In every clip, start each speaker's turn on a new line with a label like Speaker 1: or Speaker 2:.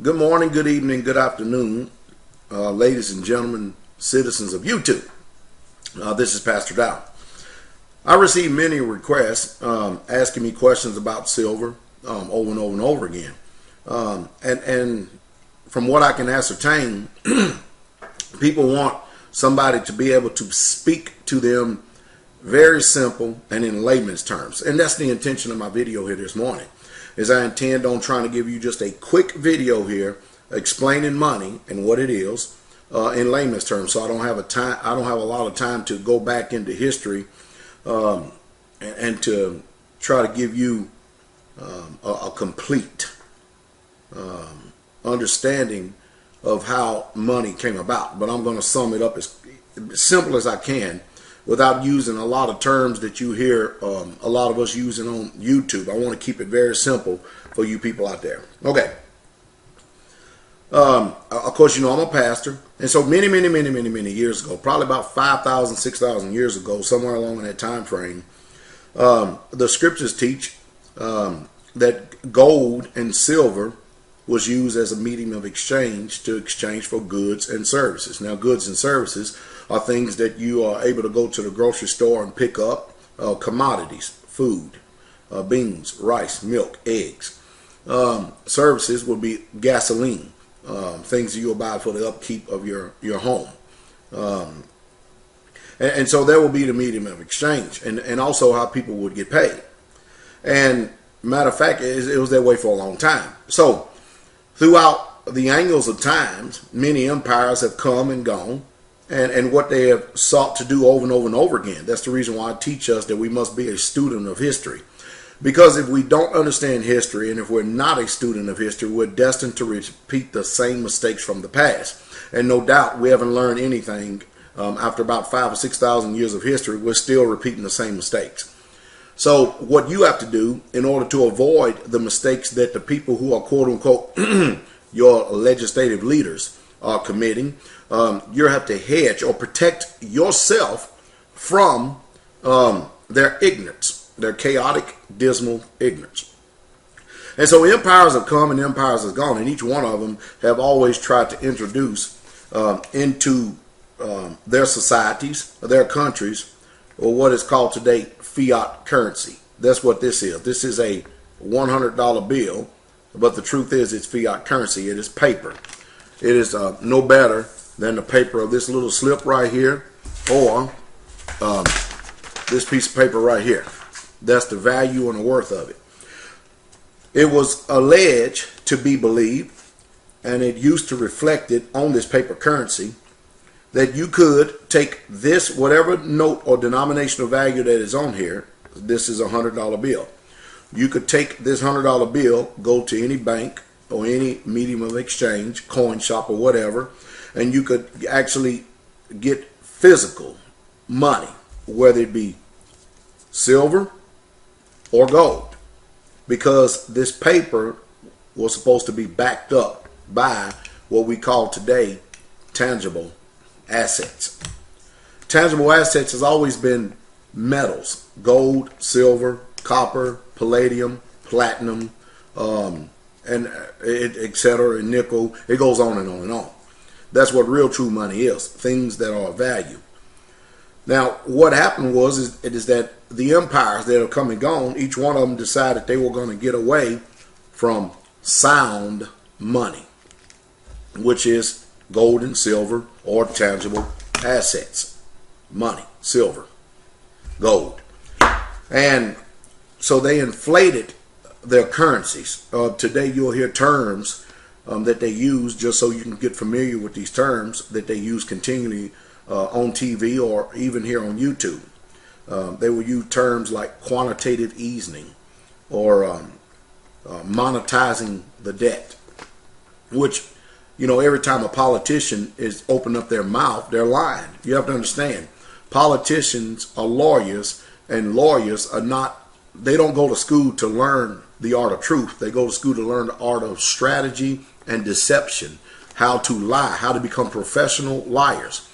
Speaker 1: Good morning, good evening, good afternoon, ladies and gentlemen, citizens of YouTube. This is Pastor Dow. I received many requests asking me questions about silver over and over and over again. And from what I can ascertain, people want somebody to be able to speak to them very simple and in layman's terms. And that's the intention of my video here this morning. Is I intend on trying to give you just a quick video here explaining money and what it is in layman's terms. So I don't have a lot of time to go back into history and to try to give you a complete understanding of how money came about. But I'm going to sum it up as simple as I can, without using a lot of terms that you hear a lot of us using on YouTube. I want to keep it very simple for you people out there. Okay. Of course, you know I'm a pastor. And so many years ago, probably about 5,000, 6,000 years ago, somewhere along in that time frame, the scriptures teach that gold and silver was used as a medium of exchange to exchange for goods and services. Now, goods and services are things that you are able to go to the grocery store and pick up, commodities, food, beans, rice, milk, eggs. Services would be gasoline, things that you'll buy for the upkeep of your home. And so that will be the medium of exchange, and also how people would get paid. And matter of fact, it was that way for a long time. So throughout the angles of times, many empires have come and gone, and what they have sought to do over and over and over again. That's the reason why I teach us that we must be a student of history. Because if we don't understand history, and if we're not a student of history, we're destined to repeat the same mistakes from the past. And no doubt we haven't learned anything after about 5,000 or 6,000 years of history. We're still repeating the same mistakes. So what you have to do in order to avoid the mistakes that the people who are quote unquote your legislative leaders are committing, you have to hedge or protect yourself from their ignorance, their chaotic, dismal ignorance. And so empires have come and empires have gone, and each one of them have always tried to introduce into their societies, their countries, or what is called today fiat currency. That's what this is. This is a $100 bill, but the truth is it's fiat currency. It is paper. It is no better than the paper of this little slip right here, or this piece of paper right here. That's the value and the worth of it. It was alleged to be believed, and it used to reflect it on this paper currency, that you could take this, whatever note or denominational value that is on here. This is a $100 bill. You could take this $100 bill, go to any bank or any medium of exchange, coin shop or whatever, and you could actually get physical money, whether it be silver or gold, because this paper was supposed to be backed up by what we call today tangible assets. Tangible assets has always been metals: gold, silver, copper, palladium, platinum, and etc., and nickel. It goes on and on and on. That's what real true money is, things that are of value. Now, what happened is that the empires that have come and gone, each one of them decided they were going to get away from sound money, which is gold and silver, or tangible assets. Money, silver, gold. And so they inflated their currencies. Today you'll hear terms that they use, just so you can get familiar with these terms that they use continually on TV or even here on YouTube. They will use terms like quantitative easing or monetizing the debt, which, you know, every time a politician is open up their mouth, they're lying. You have to understand, politicians are lawyers, and lawyers are not, they don't go to school to learn the art of truth. They go to school to learn the art of strategy and deception, how to lie, how to become professional liars.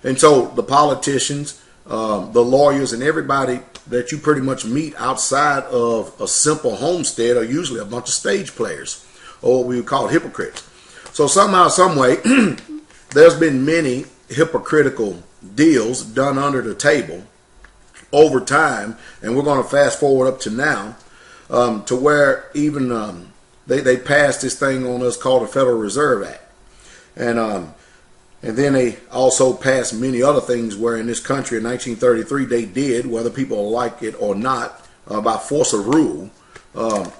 Speaker 1: And so the politicians, the lawyers, and everybody that you pretty much meet outside of a simple homestead are usually a bunch of stage players, or what we would call hypocrites. So somehow, some way, there's been many hypocritical deals done under the table over time, and we're going to fast forward up to now, to where even they passed this thing on us called the Federal Reserve Act, and then they also passed many other things where in this country in 1933 they did, whether people like it or not, by force of rule,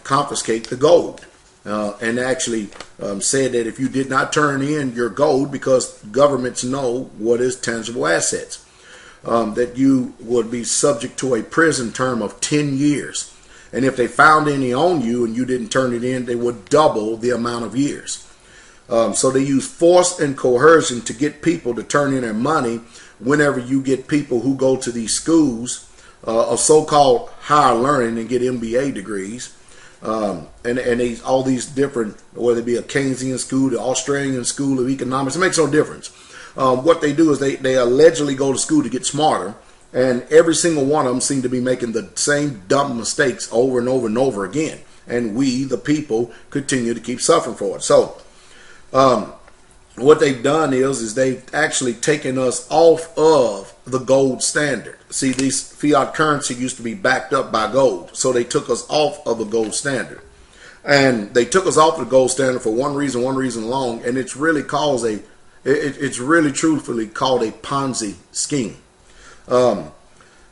Speaker 1: confiscate the gold. And actually said that if you did not turn in your gold, because governments know what is tangible assets, that you would be subject to a prison term of 10 years. And if they found any on you and you didn't turn it in, they would double the amount of years. So they use force and coercion to get people to turn in their money whenever you get people who go to these schools of so-called higher learning and get MBA degrees. And all these different, whether it be a Keynesian school, the Australian school of economics, it makes no difference. What they do is they allegedly go to school to get smarter, and every single one of them seem to be making the same dumb mistakes over and over and over again. And we, the people, continue to keep suffering for it. So what they've done is they've actually taken us off of the gold standard. See, this fiat currency used to be backed up by gold, so they took us off of the gold standard. And they took us off the gold standard for one reason alone, and it's really it's really truthfully called a Ponzi scheme.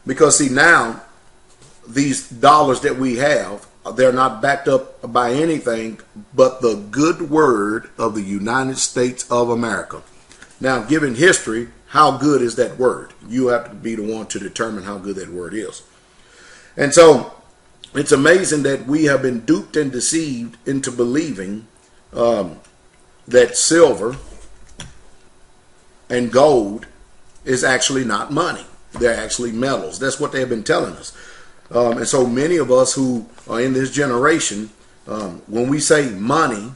Speaker 1: Because see, now these dollars that we have, they're not backed up by anything but the good word of the United States of America. Now, given history, how good is that word? You have to be the one to determine how good that word is. And so it's amazing that we have been duped and deceived into believing that silver and gold is actually not money. They're actually metals. That's what they have been telling us. And so many of us who are in this generation, when we say money,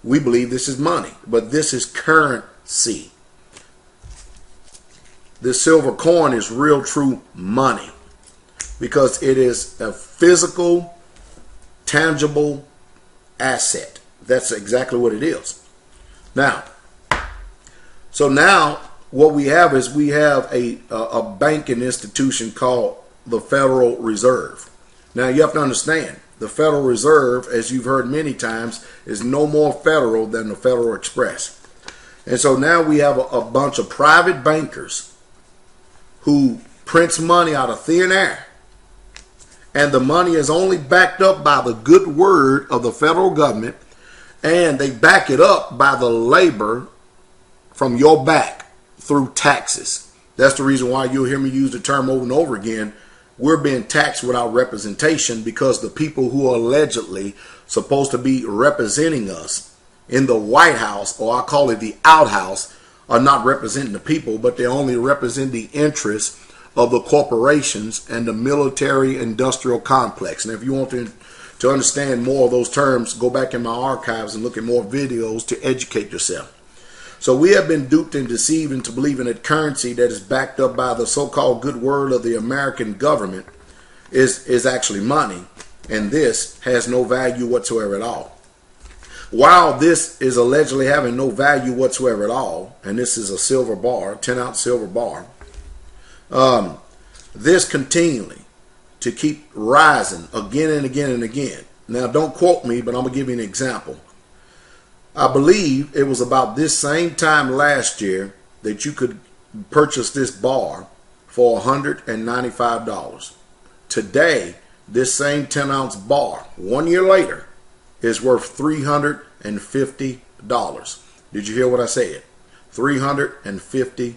Speaker 1: we believe this is money, but this is currency. This silver coin is real true money because it is a physical, tangible asset. That's exactly what it is. Now, so now what we have is we have a banking institution called the Federal Reserve. Now you have to understand, the Federal Reserve, as you've heard many times, is no more federal than the Federal Express. And so now we have a bunch of private bankers who prints money out of thin air. And the money is only backed up by the good word of the federal government, and they back it up by the labor from your back through taxes. That's the reason why you'll hear me use the term over and over again. We're being taxed without representation because the people who are allegedly supposed to be representing us in the White House, or I call it the outhouse, are not representing the people, but they only represent the interests of the corporations and the military industrial complex. And if you want to understand more of those terms, go back in my archives and look at more videos to educate yourself. So we have been duped and deceived into believing that currency that is backed up by the so-called good word of the American government is actually money, and this has no value whatsoever at all. While this is allegedly having no value whatsoever at all, and this is a silver bar, 10-ounce silver bar, this continually to keep rising again and again and again. Now, don't quote me, but I'm going to give you an example. I believe it was about this same time last year that you could purchase this bar for $195. Today, this same 10-ounce bar, 1 year later, is worth $350. Did you hear what I said? $350.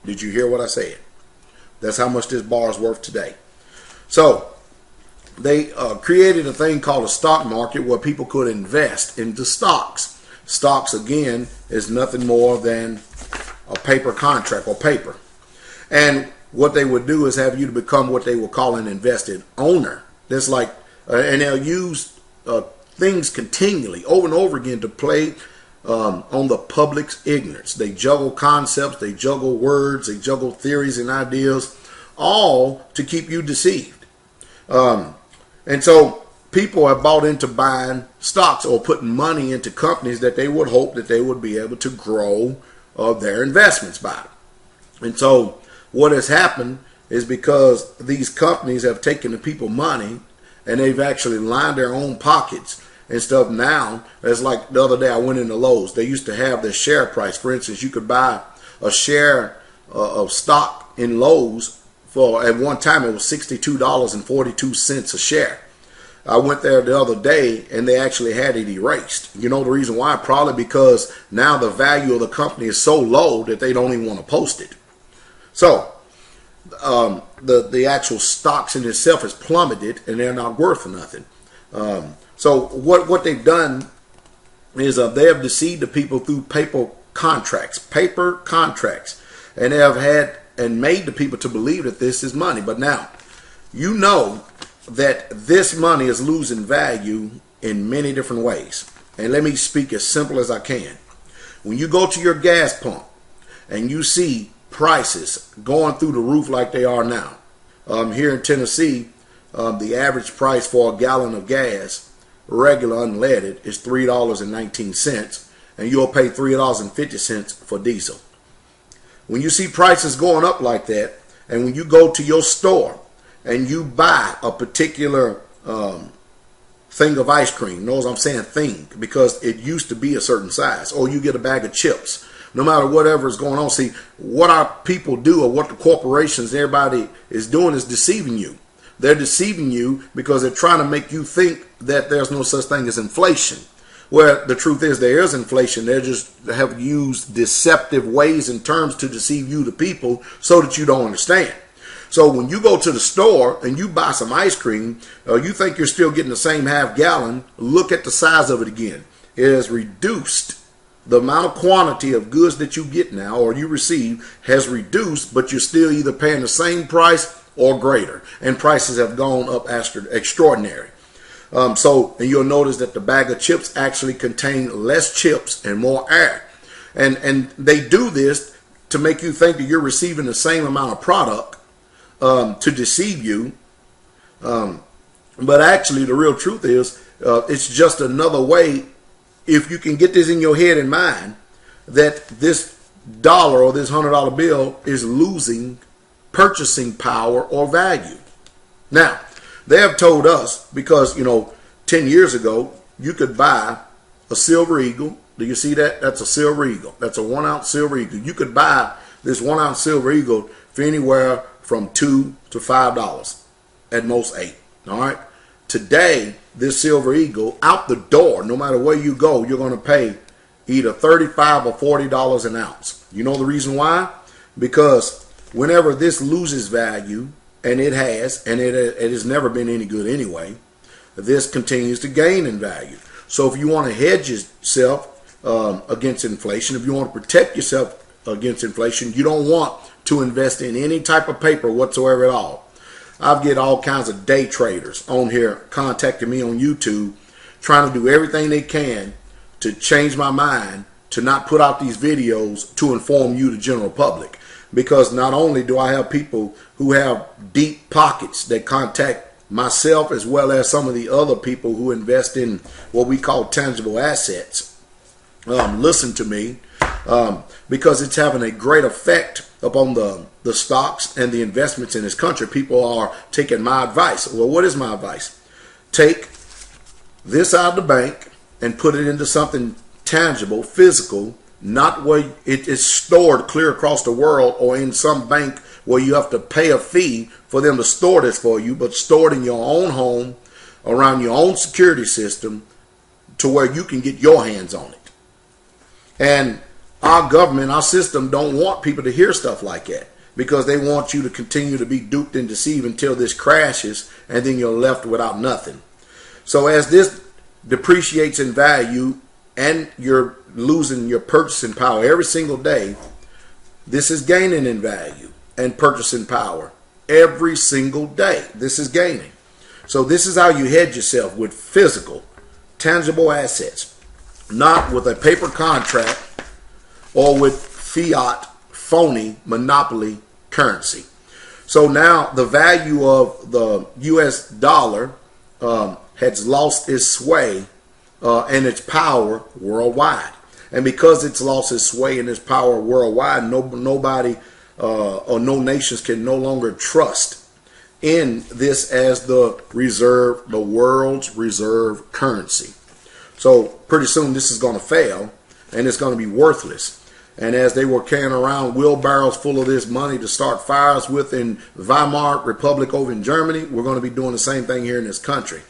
Speaker 1: Did you hear what I said? That's how much this bar is worth today. So they created a thing called a stock market where people could invest into stocks. Stocks, again, is nothing more than a paper contract or paper. And what they would do is have you to become what they would call an invested owner. That's like, and they'll use things continually over and over again to play on the public's ignorance. They juggle concepts, they juggle words, they juggle theories and ideas, all to keep you deceived. And so people have bought into buying stocks or putting money into companies that they would hope that they would be able to grow their investments by. And so what has happened is because these companies have taken the people money and they've actually lined their own pockets and stuff. Now, it's like the other day I went into Lowe's. They used to have their share price. For instance, you could buy a share of stock in Lowe's for, at one time it was $62.42 a share. I went there the other day and they actually had it erased. You know the reason why? Probably because now the value of the company is so low that they don't even want to post it. So the actual stocks in itself has plummeted and they're not worth nothing. So what they've done is they have deceived the people through paper contracts, and they have had and made the people to believe that this is money. But now, you know that this money is losing value in many different ways. And let me speak as simple as I can. When you go to your gas pump and you see prices going through the roof like they are now, here in Tennessee, the average price for a gallon of gas, regular unleaded, is $3.19, and you'll pay $3.50 for diesel. When you see prices going up like that, and when you go to your store and you buy a particular thing of ice cream, notice I'm saying thing because it used to be a certain size, or you get a bag of chips, no matter whatever is going on. See, what our people do, or what the corporations, everybody is doing, is deceiving you. They're deceiving you because they're trying to make you think that there's no such thing as inflation. Where the truth is there is inflation. They just have used deceptive ways and terms to deceive you, the people, so that you don't understand. So when you go to the store and you buy some ice cream, you think you're still getting the same half gallon, look at the size of it again. It has reduced. The amount of quantity of goods that you get now or you receive has reduced, but you're still either paying the same price or greater. And prices have gone up extraordinary. And you'll notice that the bag of chips actually contain less chips and more air. And they do this to make you think that you're receiving the same amount of product, to deceive you. But actually, the real truth is, it's just another way, if you can get this in your head and mind, that this dollar or this $100 bill is losing purchasing power or value. Now, they have told us, because, 10 years ago, you could buy a Silver Eagle. Do you see that? That's a Silver Eagle. That's a 1 ounce Silver Eagle. You could buy this 1 ounce Silver Eagle for anywhere from $2 to $5, at most $8. All right. Today, this Silver Eagle, out the door, no matter where you go, you're going to pay either $35 or $40 an ounce. You know the reason why? Because whenever this loses value, and it has, and it has never been any good anyway, this continues to gain in value. So if you want to hedge yourself against inflation, if you want to protect yourself against inflation, you don't want to invest in any type of paper whatsoever at all. I've get all kinds of day traders on here contacting me on YouTube, trying to do everything they can to change my mind to not put out these videos to inform you, the general public. Because not only do I have people who have deep pockets that contact myself, as well as some of the other people who invest in what we call tangible assets, listen to me, because it's having a great effect upon the stocks and the investments in this country. People are taking my advice. Well, what is my advice? Take this out of the bank and put it into something tangible, physical, not where it is stored clear across the world or in some bank where you have to pay a fee for them to store this for you, but store it in your own home, around your own security system, to where you can get your hands on it. And our government, our system, don't want people to hear stuff like that, because they want you to continue to be duped and deceived until this crashes, and then you're left without nothing. So as this depreciates in value and you're losing your purchasing power every single day, this is gaining in value and purchasing power every single day. This is gaining. So this is how you hedge yourself, with physical, tangible assets, not with a paper contract or with fiat, phony, monopoly currency. So now the value of the US dollar has lost its sway and its power worldwide. And because it's lost its sway and its power worldwide, nobody or no nations can no longer trust in this as the world's reserve currency. So pretty soon this is going to fail and it's going to be worthless. And as they were carrying around wheelbarrows full of this money to start fires with in Weimar Republic over in Germany, we're going to be doing the same thing here in this country.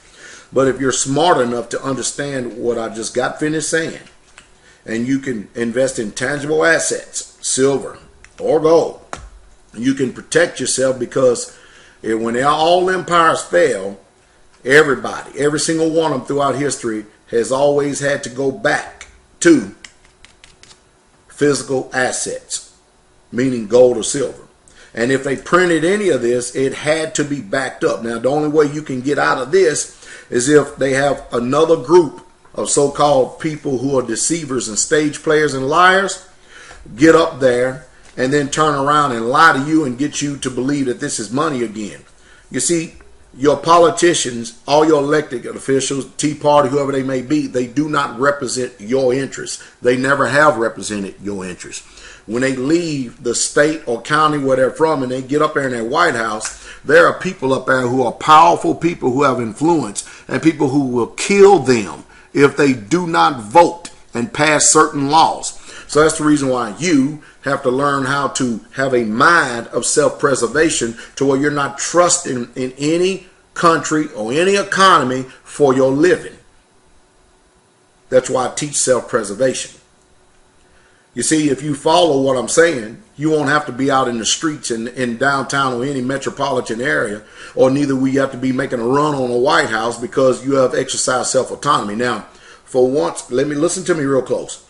Speaker 1: But if you're smart enough to understand what I just got finished saying, and you can invest in tangible assets, silver or gold, you can protect yourself, because when all empires fail, everybody, every single one of them throughout history has always had to go back to physical assets, meaning gold or silver. And if they printed any of this, it had to be backed up. Now, the only way you can get out of this is if they have another group of so-called people who are deceivers and stage players and liars get up there and then turn around and lie to you and get you to believe that this is money again. You see, your politicians, all your elected officials, Tea Party, whoever they may be, they do not represent your interests. They never have represented your interests. When they leave the state or county where they're from and they get up there in their White House, there are people up there who are powerful people who have influence, and people who will kill them if they do not vote and pass certain laws. So that's the reason why you have to learn how to have a mind of self-preservation, to where you're not trusting in any country or any economy for your living. That's why I teach self-preservation. You see, if you follow what I'm saying, you won't have to be out in the streets in downtown or any metropolitan area, or neither will you have to be making a run on a White House, because you have exercised self-autonomy. Now, for once, listen to me real close.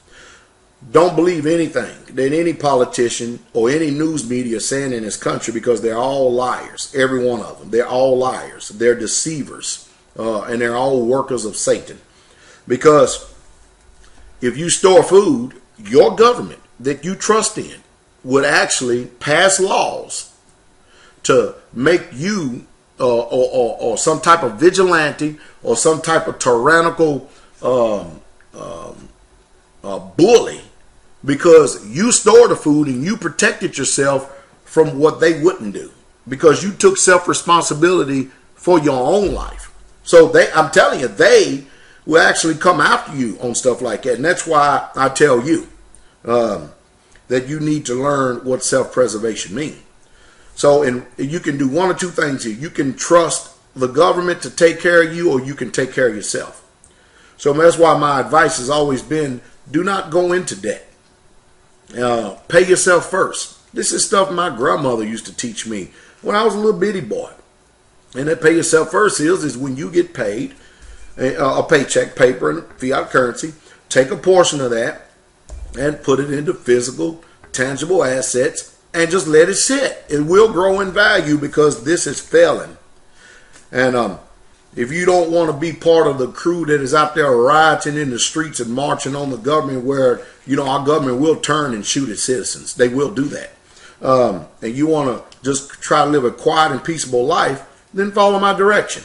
Speaker 1: Don't believe anything that any politician or any news media is saying in this country, because they're all liars. Every one of them. They're all liars. They're deceivers. And they're all workers of Satan. Because if you store food, your government that you trust in would actually pass laws to make you or some type of vigilante or some type of tyrannical bully, because you store the food and you protected yourself from what they wouldn't do, because you took self-responsibility for your own life. So I'm telling you, they will actually come after you on stuff like that. And that's why I tell you that you need to learn what self-preservation means. So, and you can do one or two things here. You can trust the government to take care of you, or you can take care of yourself. So that's why my advice has always been, do not go into debt. Pay yourself first. This is stuff my grandmother used to teach me when I was a little bitty boy. And that pay yourself first is when you get paid, a paycheck, paper and fiat currency, take a portion of that and put it into physical, tangible assets and just let it sit. It will grow in value, because this is failing. And if you don't want to be part of the crew that is out there rioting in the streets and marching on the government, where, you know, our government will turn and shoot at citizens. They will do that. And you want to just try to live a quiet and peaceable life, then follow my direction.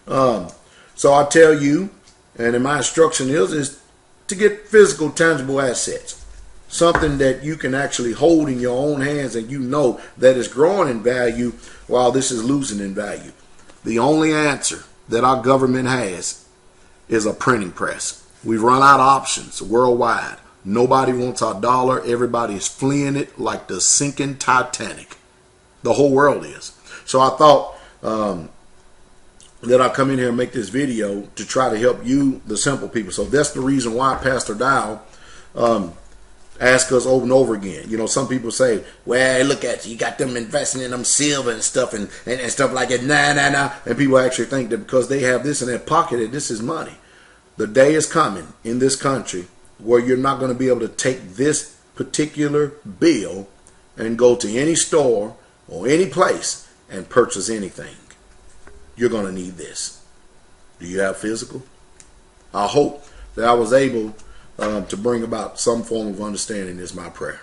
Speaker 1: So I tell you, and in my instruction is to get physical, tangible assets. Something that you can actually hold in your own hands, and you know that is growing in value while this is losing in value. The only answer that our government has is a printing press. We've run out of options worldwide. Nobody wants our dollar. Everybody is fleeing it like the sinking Titanic. The whole world is. So I thought that I'd come in here and make this video to try to help you, the simple people. So that's the reason why Pastor Dow ask us over and over again. You know, some people say, well, look at you got them investing in them silver and stuff and stuff like that. Nah. And people actually think that because they have this in their pocket, that this is money. The day is coming in this country where you're not going to be able to take this particular bill and go to any store or any place and purchase anything. You're going to need this. Do you have physical? I hope that I was able to bring about some form of understanding is my prayer.